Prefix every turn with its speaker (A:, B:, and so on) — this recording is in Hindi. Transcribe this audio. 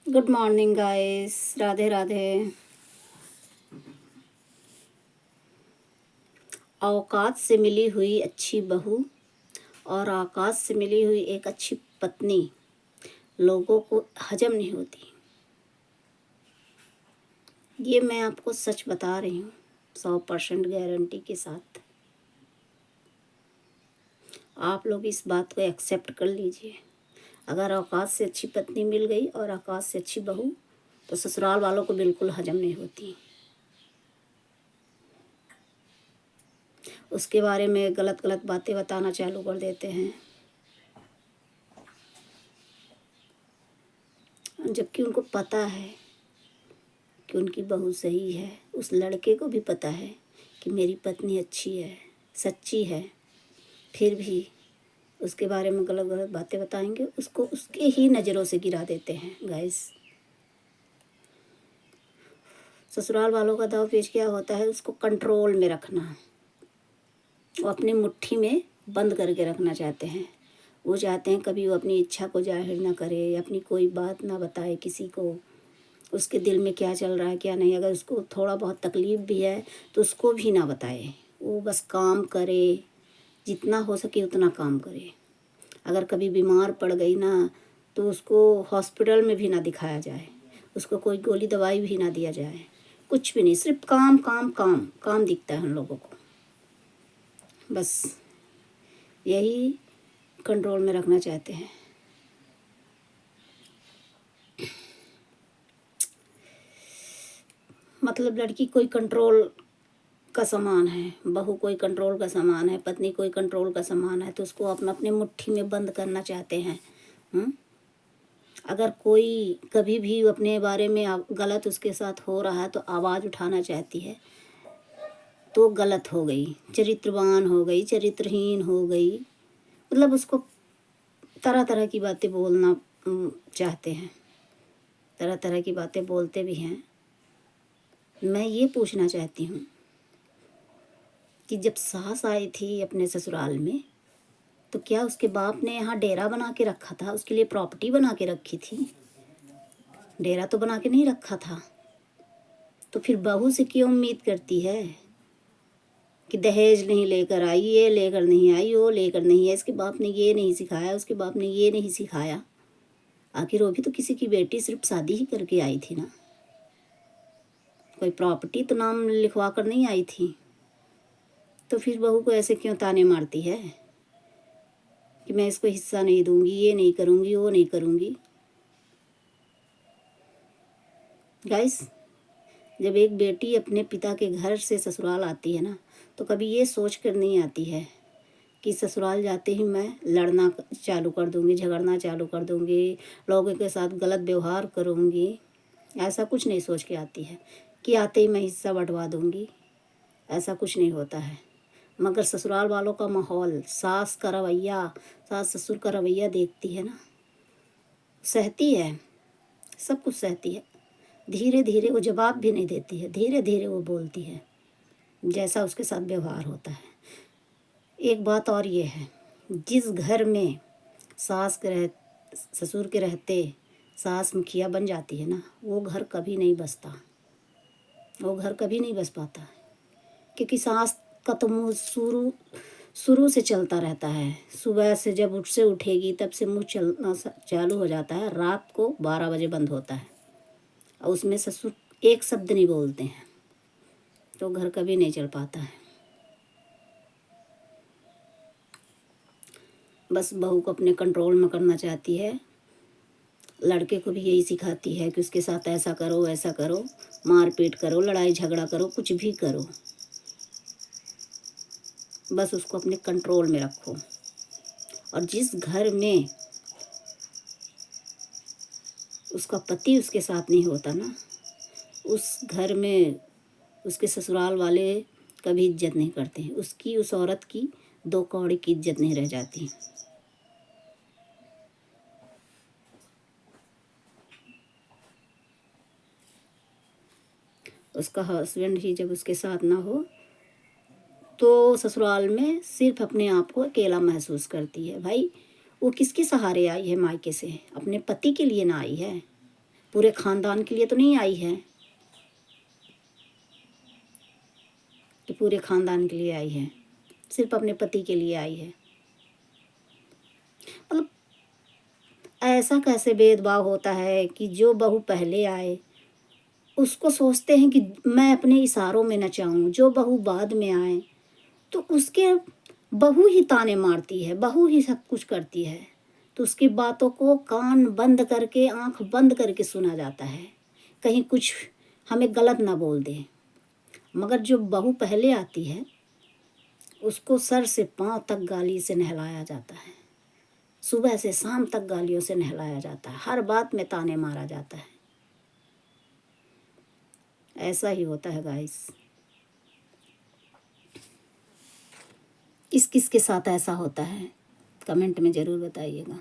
A: Good morning guys, Radhe Radhe. औकात से मिली हुई अच्छी बहू और औकात से मिली हुई एक अच्छी पत्नी लोगों को हजम नहीं होती। ये मैं आपको सच बता रही हूँ 100% गारंटी के साथ। आप लोग इस बात को एक्सेप्ट कर लीजिए। अगर औकात से अच्छी पत्नी मिल गई और औकात से अच्छी बहू तो ससुराल वालों को बिल्कुल हजम नहीं होती। उसके बारे में गलत गलत बातें बताना चालू कर देते हैं, जबकि उनको पता है कि उनकी बहू सही है। उस लड़के को भी पता है कि मेरी पत्नी अच्छी है, सच्ची है, फिर भी उसके बारे में गलत गलत बातें बताएंगे। उसको उसके ही नज़रों से गिरा देते हैं। गाइस, ससुराल वालों का दाव पेच क्या होता है? उसको कंट्रोल में रखना, वो अपनी मुट्ठी में बंद करके रखना चाहते हैं। वो चाहते हैं कभी वो अपनी इच्छा को जाहिर ना करे, अपनी कोई बात ना बताए किसी को, उसके दिल में क्या चल रहा है क्या नहीं। अगर उसको थोड़ा बहुत तकलीफ़ भी है तो उसको भी ना बताए। वो बस काम करे, जितना हो सके उतना काम करे। अगर कभी बीमार पड़ गई ना तो उसको हॉस्पिटल में भी ना दिखाया जाए, उसको कोई गोली दवाई भी ना दिया जाए, कुछ भी नहीं। सिर्फ काम काम काम काम दिखता है उन लोगों को। बस यही कंट्रोल में रखना चाहते हैं। मतलब लड़की कोई कंट्रोल का सामान है, बहू कोई कंट्रोल का सामान है, पत्नी कोई कंट्रोल का सामान है, तो उसको अपना अपने मुट्ठी में बंद करना चाहते हैं। अगर कोई कभी भी अपने बारे में गलत उसके साथ हो रहा है तो आवाज़ उठाना चाहती है तो गलत हो गई, चरित्रवान हो गई, चरित्रहीन हो गई। मतलब उसको तरह तरह की बातें बोलना चाहते हैं, तरह तरह की बातें बोलते भी हैं। मैं ये पूछना चाहती हूँ कि जब सास आई थी अपने ससुराल में तो क्या उसके बाप ने यहाँ डेरा बना के रखा था? उसके लिए प्रॉपर्टी बना के रखी थी? डेरा तो बना के नहीं रखा था। तो फिर बहू से क्यों उम्मीद करती है कि दहेज नहीं लेकर आई, ये लेकर नहीं आई, वो लेकर नहीं है, इसके बाप ने ये नहीं सिखाया, उसके बाप ने ये नहीं सिखाया। आखिर वो भी तो किसी की बेटी सिर्फ शादी ही करके आई थी ना, कोई प्रॉपर्टी तो नाम लिखवा कर नहीं आई थी। तो फिर बहू को ऐसे क्यों ताने मारती है कि मैं इसको हिस्सा नहीं दूंगी, ये नहीं करूंगी, वो नहीं करूंगी। गाइस, जब एक बेटी अपने पिता के घर से ससुराल आती है ना तो कभी ये सोच कर नहीं आती है कि ससुराल जाते ही मैं लड़ना चालू कर दूंगी, झगड़ना चालू कर दूंगी, लोगों के साथ गलत व्यवहार करूंगी। ऐसा कुछ नहीं सोच के आती है कि आते ही मैं हिस्सा बंटवा दूंगी। ऐसा कुछ नहीं होता है। मगर ससुराल वालों का माहौल, सास का रवैया, सास ससुर का रवैया देखती है ना, सहती है, सब कुछ सहती है। धीरे धीरे वो जवाब भी नहीं देती है, धीरे धीरे वो बोलती है जैसा उसके साथ व्यवहार होता है। एक बात और ये है, जिस घर में सास के ससुर के रहते सास मुखिया बन जाती है ना, वो घर कभी नहीं बसता, वो घर कभी नहीं बस पाता। क्योंकि सास का तो मुँह शुरू शुरू से चलता रहता है। सुबह से जब से उठेगी तब से मुँह चलना चालू हो जाता है, रात को 12 बजे बंद होता है, और उसमें ससुर एक शब्द नहीं बोलते हैं, तो घर कभी नहीं चल पाता है। बस बहू को अपने कंट्रोल में करना चाहती है, लड़के को भी यही सिखाती है कि उसके साथ ऐसा करो, ऐसा करो, मारपीट करो, लड़ाई झगड़ा करो, कुछ भी करो, बस उसको अपने कंट्रोल में रखो। और जिस घर में उसका पति उसके साथ नहीं होता ना, उस घर में उसके ससुराल वाले कभी इज्जत नहीं करते हैं। उसकी, उस औरत की 2 कौड़ी की इज्जत नहीं रह जाती। उसका हस्बैंड ही जब उसके साथ ना हो तो ससुराल में सिर्फ अपने आप को अकेला महसूस करती है। भाई, वो किसके सहारे आई है मायके से? अपने पति के लिए ना आई है, पूरे खानदान के लिए तो नहीं आई है कि पूरे खानदान के लिए आई है, सिर्फ अपने पति के लिए आई है। मतलब ऐसा कैसे भेदभाव होता है कि जो बहू पहले आए उसको सोचते हैं कि मैं अपने इशारों में नचाऊं, जो बहू बाद में आए तो उसके बहू ही ताने मारती है, बहू ही सब कुछ करती है, तो उसकी बातों को कान बंद करके आंख बंद करके सुना जाता है, कहीं कुछ हमें गलत ना बोल दे। मगर जो बहू पहले आती है उसको सर से पांव तक गाली से नहलाया जाता है, सुबह से शाम तक गालियों से नहलाया जाता है, हर बात में ताने मारा जाता है। ऐसा ही होता है गाइस। किस किस के साथ ऐसा होता है कमेंट में ज़रूर बताइएगा।